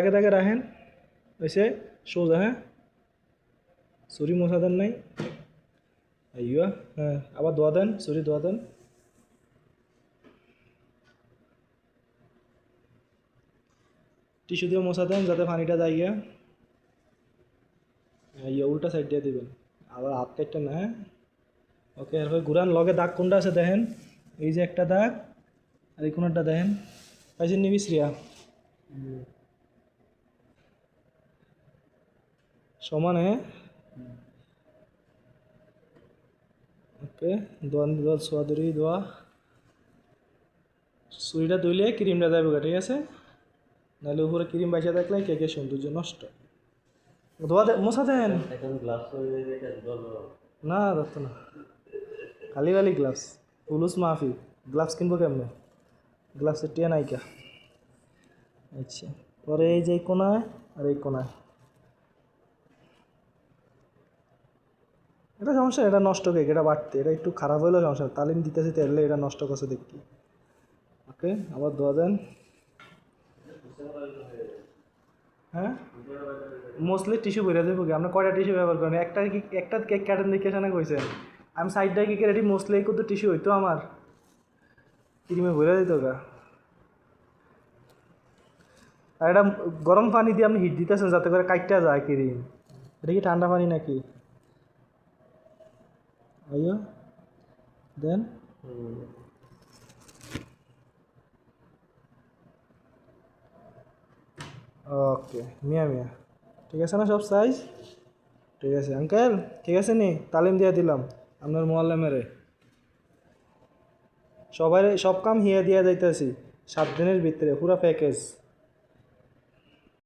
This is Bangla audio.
দাগে দাগে রাখেন হয়েছে সোজা। হ্যাঁ ছুরি মোছা দেন নাই আইয়া। হ্যাঁ আবার ধোয়া দেন, ছুরি ধোয়া দেন। টিস্যু দিয়ে মোছা দেন যাতে পানিটা যায় গিয়া। ইয়ে উল্টা সাইড দিয়ে দিবেন, আবার হাত কাটটা না। হ্যাঁ ওকে, এরপর ঘুরান। লগে দাগ কোনটা আছে দেখেন, এই যে একটা দাগ আর এই কোনটা দেখেন, পাইছেন নিবি শ্রিয়া সমানে। ওকে দোয়ান দোয়া ছোয়া ধরি দোয়া, ছুরিটা ধুইলে ক্রিমটা যাবে, ঠিক আছে? নাহলে উপরে ক্রিম বাইসা থাকলে কেকের সৌন্দর্য নষ্ট। ধোয়া দে, মোছা দেন না, ধরতো না, খালি খালি গ্লাভস, পুলুস মাফি। গ্লাভস কিনবো কেমনে, গ্লাভসের টিয়া নাইকা। আচ্ছা পরে এই যে এই কোনায় আর এই কোনায়, এটা সমস্যা, এটা নষ্ট কেক, এটা বাড়তে, এটা একটু খারাপ হলেও সমস্যা, তালিম দিতেছি তেলে এটা নষ্ট করছে দেখি। ওকে আবার ধোয়া দেন। হ্যাঁ মোস্টলি টিস্যু ভরে দেবো কি, আপনার কয়টা টিস্যু ব্যবহার করেন? একটা কেক কাটেন দেখে এখানে কইছেন, আমি সাইডটায় কেকের এটি মোস্টলি কত টিস্যু হইতো আমার, ক্রিমে ভরে দিত গা। আর এটা গরম পানি দিয়ে আপনি হিট দিতেছেন যাতে করে কাটটা যায় ক্রিম, এটা কি ঠান্ডা পানি নাকি? আইয়া দেন। ওকে মিয়া মিয়া, ঠিক আছে না সব সাইজ? ঠিক আছে আঙ্কেল, ঠিক আছে নি, তালিম দিয়ে দিলাম আপনার মোয়াল্লামেরে। সবাই সব কাম হিয়া দিয়া যাইতেছি 7 দিনের ভিতরে পুরা প্যাকেজ।